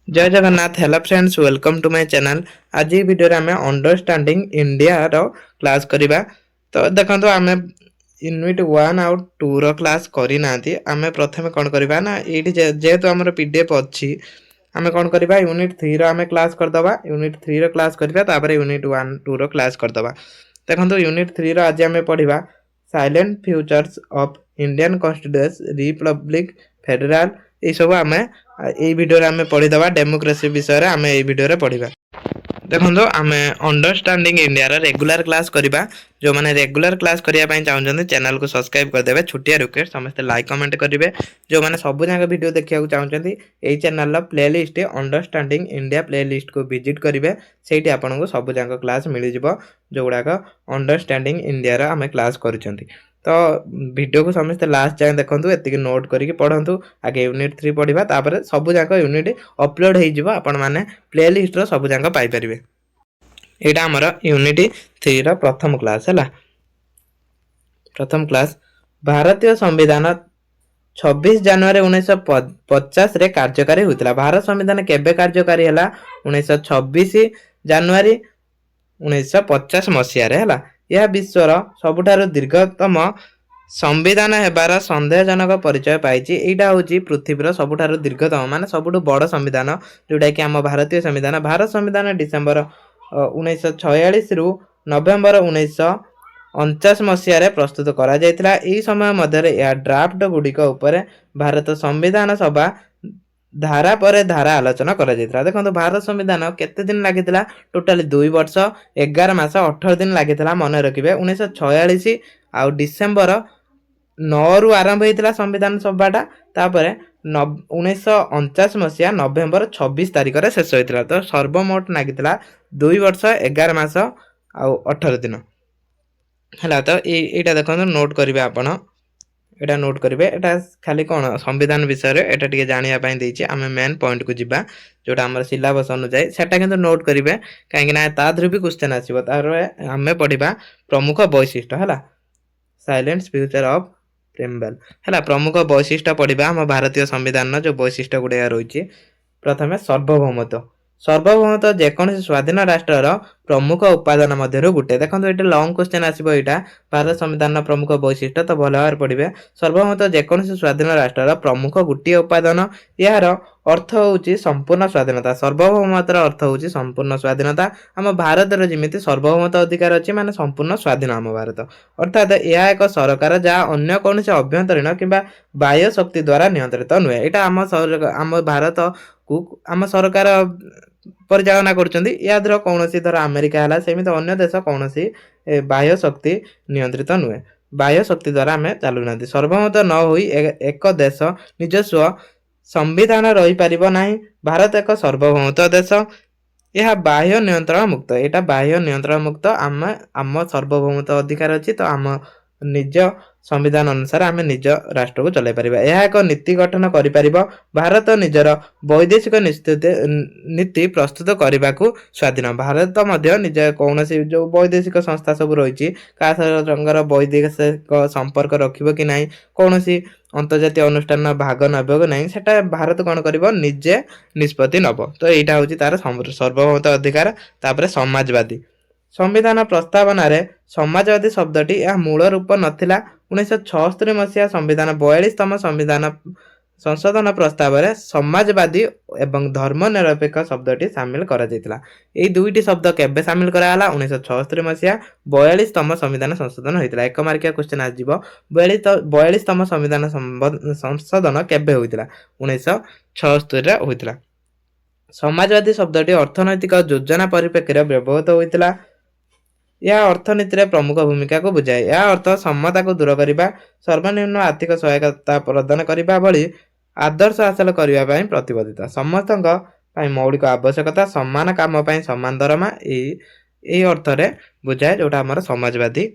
जय Jagannath. Hello friends, welcome to my channel. आज ये वीडियो रे हमें अंडरस्टैंडिंग इंडिया रो क्लास करिबा। तो देखंतु हमें यूनिट 1 आउट 2 रो क्लास करि नांती। हमें प्रथमे कोन करिबा ना एठी जेहेतु हमर पीडीएफ अछि, हमें कोन करिबा यूनिट 3 रो हमें क्लास कर दबा। यूनिट 3 रो क्लास करिबा, तापर यूनिट 1 2 रो क्लास कर दबा। देखंतु यूनिट 3 रो आज हमें पढिबा salient features of Indian constituency republic federal. ये सब आमे ए वीडियो रे आमे पढि दबा। डेमोक्रेसी विषय रे आमे ए वीडियो रे पढिबा। देखंतु आमे अंडरस्टैंडिंग इंडिया रे रेगुलर क्लास करिबा। जो माने रेगुलर क्लास करिया पई चाहउछन चैनल को सब्सक्राइब कर देबे। छुटिया रिक्वेस्ट समस्त लाइक कमेंट करिवे। जो माने सब जांग वीडियो देखिया को चाहउछन ए चैनल रो प्लेलिस्ट अंडरस्टैंडिंग इंडिया प्लेलिस्ट को विजिट करिवे। सेठी आपन को सब जांग क्लास मिलि जिवो, जोगुडा का अंडरस्टैंडिंग इंडिया रा आमे क्लास करिसंती। तो वीडियो को समस्त लास्ट जाए देखंतु, एतिक नोट करिक पढंतु। आगे यूनिट 3 पढिबा, तापर सब जाक यूनिट अपलोड हे जिवो। आपण माने प्लेलिस्ट रो सब जाक पाई परिबे। एटा हमर यूनिट 3 रो प्रथम क्लास हला। प्रथम क्लास भारतीय संविधान 26 जनवरी 1950 रे कार्यकारी होइतला। भारत संविधान केबे कार्यकारी हला? 1926 जनवरी 1950 मसिया रे हला। यह विश्वर सबुठारु दीर्घतम संविधान हेबार संदेहजनक परिचय पाइछि। एटा होछि पृथ्वीर सबुठारु दीर्घतम माने सबुठु बड़ संविधान, जोटा कि हम भारतीय संविधान। भारत संविधान डिसेंबर 1946 रु नवेम्बर 1949 मसिया रे प्रस्तुत करा जायतिला। एही समय मध्ये या ड्राफ्ट गुडिक उपरे भारत संविधान सभा धारा पर धारा आलोचना करा जायतिला। देखंतु भारत संविधान केते दिन लागितिला? टोटली 2 वर्ष 11 मास 18 दिन लागितिला। मने रखिबे 1946 आ डिसेंबर 9 रु आरंभ होइतिला संविधान सभाटा। तापरे 1949 मसिया नवेम्बर 26 तारिख रे शेष होइतिला। तो सर्वमोट लागितिला 2 वर्ष 11 मास आ 18 दिन हला। तो एटा देखंतु नोट करिवे आपण। एटा नोट करिवे। एटा खाली कोन संविधान विषय रे एटा टिके जानिया पई देछि। आमे मेन पॉइंट को जिबा, जोटा हमर सिलेबस अनुसार सेटा किंतु नोट करिवे, काहे ना तादरु भी क्वेश्चन आसीबो। तार हमें पढिबा प्रमुख वैशिष्ट्य हला। साइलेंट फ्यूचर ऑफ प्रेम्बल हला। प्रमुख वैशिष्ट्य पढिबा हम भारतीय संविधान जो वैशिष्ट्य गुडे रहिछि। प्रथमे सार्वभौमत्व। सार्वभौमत्व जेकोनसी स्वाधीन राष्ट्रर प्रमुख उपादान मध्यरु गुटे। देखंतु एटा लॉन्ग क्वेश्चन आसीबो। एटा भारत संविधान प्रमुख वैशिष्ट्य तो भल भार पढिबे। सार्वभौमत्व जेकोनसी स्वाधीन राष्ट्रर प्रमुख गुटे उपादान। यार अर्थ होउछि संपूर्ण स्वाधीनता। सार्वभौमत्वर अर्थ होउछि संपूर्ण स्वाधीनता। हम भारत रे जिमिति सार्वभौमत्व अधिकार अछि माने संपूर्ण स्वाधीन हम भारत। अर्थात यह एक सरकार जा अन्य कोनसे अभ्यंतरीण किबा बाह्य शक्ति द्वारा नियंत्रित नुहे। एटा हम भारत को हम सरकार परिचालना करछन्ती। या धर कोनोसी धर अमेरिका हला, सेमित अन्य देश कोनोसी बाह्य शक्ति नियंत्रित नुहे। बाह्य शक्ति द्वारा हमें चालू नांती। सार्वभौमत्व न होई एक देश निजस्व संविधान रही परिबो नाही। भारत एक सार्वभौमत्व देश। यह बाह्य नियंत्रण मुक्त। एटा बाह्य नियंत्रण मुक्त। आम सार्वभौमत्व अधिकार अछि। तो आम निज संविधान अनुसार आम निज राष्ट्र को चलाई परिबा। यह एक नीति गठन करि परिबो। भारत निजर वैदेशिक नीति प्रस्तुत करने को स्वाधीन। भारत मध्य निज कौनसी जो वैदेशिक संस्था सब रही रंगर वैदेशिक संपर्क रखिबो कि नहीं, कौनसी अंतर्जातीय अनुष्ठान भाग नबो कि नहीं, सेटा भारत कौन करिबो निजे निष्पत्ति नब। तो एटा होची तार सार्वभौमत्व अधिकार। तापरे समाजवादी। संविधान प्रस्तावना रे समाजवादी शब्दटी यह मूल रूप नथिला। 1976 मसिया संविधान 42तम संविधान संशोधन प्रस्ताव रे समाजवादी एवं धर्मनिरपेक्ष शब्दटी शामिल करा जायतिला। एई दुईटी शब्द केबे शामिल करा हला? 1976 मसिया 42तम संविधान संशोधन होइतिला। एक मार्किया क्वेश्चन आ जिवो, 42तम संविधान संशोधन केबे होइतिला? 1976 रे होइतिला। समाजवादी शब्दटी अर्थनैतिक योजना परिप्रेक्षी व्यवहृत होइतिला। यह अर्थनीति रे प्रमुख भूमिका को बुझाए। यह अर्थ समता को दूर करिबा, सर्वनिम्न आर्थिक सहायता प्रदान करिबा भली आदर्श हासिल करिबा पई प्रतिबद्धता। समस्तक पई मौलिक आवश्यकता, समान काम पई समान दरमा, एई अर्थ रे बुझाए, जोटा हमर समाजवादी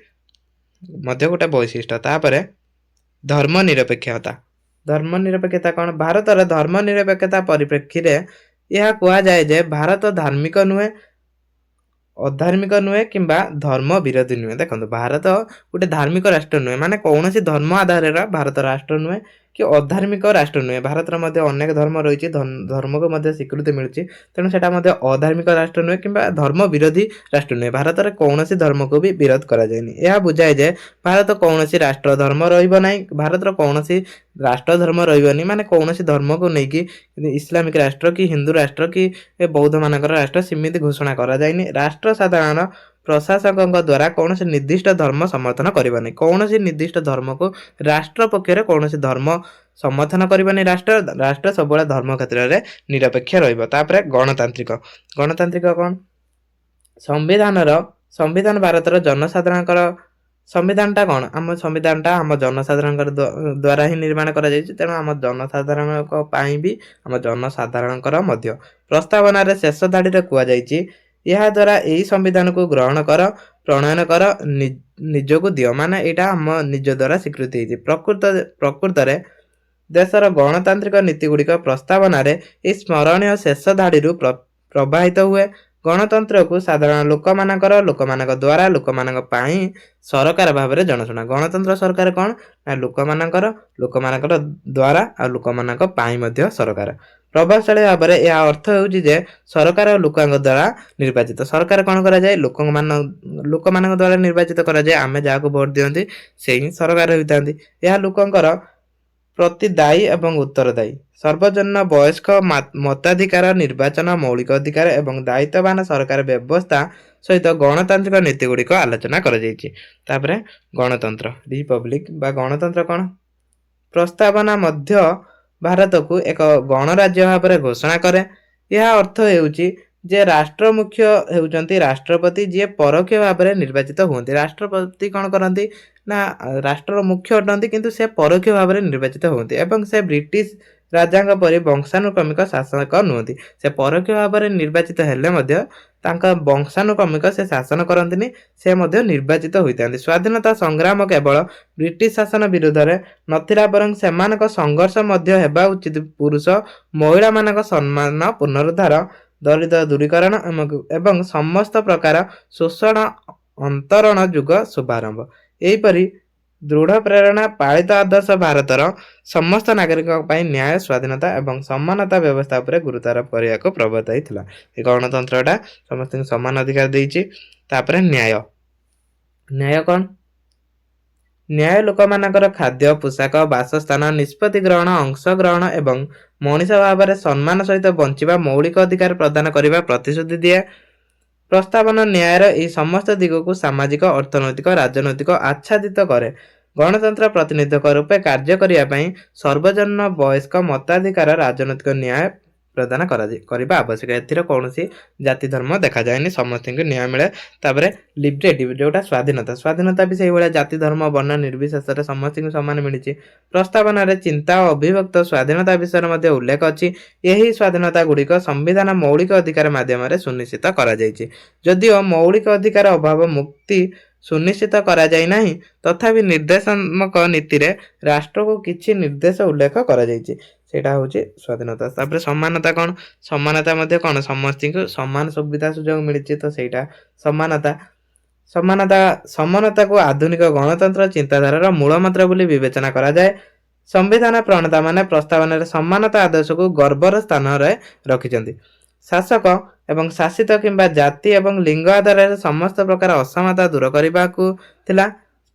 मध्य गोटे वैशिष्ट्य। तापरे धर्मनिरपेक्षता। धर्मनिरपेक्षता कौन? भारत रे धर्मनिरपेक्षता परिप्रेक्षी रे यह कुआ जाए जे भारत धार्मिक नुहे, अधार्मिक नुहे किंबा धर्म विरोधी नुहे। देखो भारत गोटे धार्मिक राष्ट्र नुहे, माने कौन सी धर्म आधार भारत राष्ट्र नुहे कि अधार्मिक राष्ट्र नुहे। भारत मध्य अनेक धर्म रही, धर्म को मध्य स्वीकृति मिलूँ, तेणु सेटा मध्य अधार्मिक राष्ट्र नुहे कि धर्म विरोधी राष्ट्र नुहे। भारत में कौन धर्म को भी विरोध करा जाएनी। यह बुझाए जे भारत कौन राष्ट्र धर्म रहिबो नाही, भारत कौन राष्ट्र धर्म रहिबोनी, माने कौन धर्म को लेकिन इस्लामिक राष्ट्र कि हिंदू राष्ट्र कि बौद्ध मानकर राष्ट्र सीमित घोषणा करा जाएनी। राष्ट्र साधारण प्रशासकों द्वारा कौन निर्दिष्ट धर्म समर्थन करनी, कौन निर्दिष्ट धर्म को राष्ट्र पक्ष कौन धर्म समर्थन करनी। राष्ट्र सब धर्म क्षेत्र में निरपेक्ष रहा। गणतांत्रिक गणतांत्रिक कौन संविधान भारत जनसाधारण संविधानटा कौन आम संविधानटा आम जनसाधारण द्वारा ही निर्माण करा जायछि, तेणु आम जनसाधारण भी आम जनसाधारण प्रस्तावना रे शेष धाड़ी रे कुआ जायछि यह द्वारा यही संविधान को ग्रहण कर प्रणयन कर निजको दियो, माने एटा आम निज द्वारा स्वीकृति होइछि। प्रकृत रे देशर गणतांत्रिक नीति गुड़िक प्रस्तावना रे स्मरणीय शेष धाड़ी प्रवाहित हुए। गणतंत्र को साधारण लोक द्वारा लोक सरकार भाव में जनाशुना। गणतंत्र सरकार कौन ना लोक द्वारा आ लोक सरकार प्रभावशाली भाव में। यह अर्थ होउछि जे सरकार और लोक द्वारा निर्वाचित। सरकार कौन करा जाए लोक द्वारा निर्वाचित करा जाए। आमे जाको वोट दियंती से ही सरकार होइतांती। यह लोकंकर प्रति दायी एवं उत्तरदायी। सर्वजन वयस्क मताधिकार निर्वाचन मौलिक अधिकार एवं दायित्ववान सरकार व्यवस्था सहित गणतांत्रिक नीति गुड़िक आलोचना कर गणतंत्र रिपब्लिक बा गणतंत्र कौन प्रस्तावना मध्य भारत को एक गणराज्य भाव में घोषणा करे। यह अर्थ हेउची जे राष्ट्र मुख्य हेउचंती राष्ट्रपति जी परोक्ष भाव में निर्वाचित हुए। राष्ट्रपति कौन करती ना राष्ट्र मुख्य अटंती किंतु से परोक्ष भाव में निर्वाचित हुए एवं से ब्रिटिश राजा परि वंशानुक्रमिक शासक नुहति। से परोक्ष भाव में निर्वाचित हेले मध्य तांका वंशानुक्रमिक से शासन करंतिनी, से मध्य निर्वाचित होइतांती। स्वाधीनता संग्राम केवल ब्रिटिश शासन विरुद्ध रे नथिला बरं सेमानक संघर्ष मध्य हेबा उचित। पुरुष महिला मानक सम्मान पुनरुद्धार, दरिद्र दूरीकरण एवं समस्त प्रकार शोषण अंतरण युग शुभारंभ। एहीपरि दृढ़ प्रेरणा पालित आदर्श भारतर समस्त नागरिक न्याय स्वाधीनता एवं समानता व्यवस्था पर गुरुत्वारोप करने को प्रवर्ताई थिला। गणतंत्रटा समस्त समान अधिकार देइछि। तापर न्याय न्याय कौन न्याय लोक मानकर खाद्य पोशाक बासस्थान निष्पत्ति ग्रहण अंश ग्रहण एवं मनीष भाव में सम्मान सहित बंचिबा मौलिक अधिकार प्रदान करने प्रतिश्रुति दिए। प्रस्तावन न्यायर यह समस्त दिग को सामाजिक अर्थनैतिक राजनैतिक आच्छादित करे। गणतंत्र प्रतिनिधित्व रूपे कार्य करने सर्वजन वयस्क मताधिकार राजनैतिक न्याय प्रदान करने आवश्यक। एथिर कौन जाति धर्म देखा जाए, समस्त को न्याय मिले। तापर लिबरेटी जोटा स्वाधीनता, स्वाधीनता भी से भाई जाति धर्म वर्ण निर्विशेष समस्त को सामान मिली। प्रस्तावना रे चिंता और अभिव्यक्त स्वाधीनता विषय उल्लेख अच्छी। यही स्वाधीनता गुड़िक संविधान मौलिक अधिकार माध्यम सुनिश्चित करा जायछि। जदिओ मौलिक अधिकार अभाव मुक्ति सुनिश्चित करा जाय नाही, तथापि निर्देशात्मक नीति रे राष्ट्र को किछि निर्देश उल्लेख करा जायछि। सेटा होछि स्वाधीनता। तापर समानता कौन समानता मध्य कौन समस्त को समान सुविधा सुजोग मिली, तो सेटा समानता। समानता को आधुनिक गणतंत्र चिंताधारार मूल मंत्र बोली विवेचना करा जाए। संविधान प्रणेता माने प्रस्तावना रे समानता आदर्श को गर्वर स्थान रे रखिछन्ति। शासक एवं शासित किंबा जाति एवं लिंग आधार समस्त प्रकार असमानता दूर करने को थिला।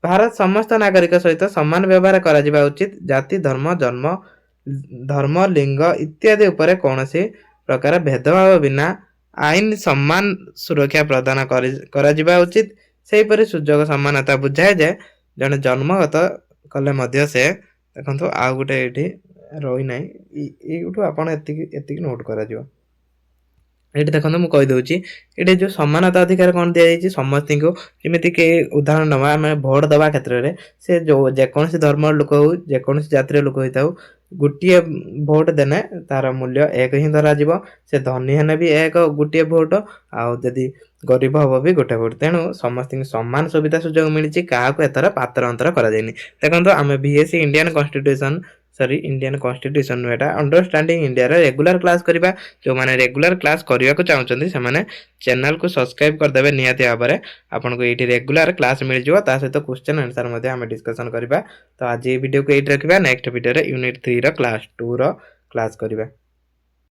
भारत समस्त नागरिक सहित समान व्यवहार करा उचित। जाति धर्म लिंग इत्यादि उपरे कौनसी प्रकार भेदभाव बिना आईन सम्मान सुरक्षा प्रदान करा उचित। सेहीपरि सुजोग समानता बुझाए जे जने जन्मगत कले मध्य से देखंतु आ गुटे एठी रही नै, एठू आपण एतिकी नोट करा जिवो। ये देखो मुझे कहीदे ये जो समानता अधिकार कौन दि जाए समस्त को, जमीक उदाहरण नवा आम भोट दवा क्षेत्र में से जो जेकोसी धर्म लोक हो जेकोसी जातिर लोक होता हो गोटे भोट देने तार मूल्य एक ही धरा से धनी हेने भी एक गोटे भोट आदि गरीब हम भी गोटे भोट। तेणु समस्त समान सुविधा सुजोग मिली, क्या एथर पात्र अंतर कर देखो आम BSc Indian constitution sorry Indian constitution नुहे अंडरस्टैंडिंग इंडिया रेगुलर क्लास करवा जो मैंने रेगुलर क्लास करने को चाहते से चैनल को सब्सक्राइब करदे निहाती भाव में आपन को ये रेगुलर क्लास मिल जाव ता सहित क्वेश्चन आंसर आम डिस्कसन करवा। तो आज ये वीडियो को ये रखा next video unit 3 class 2 class करवा।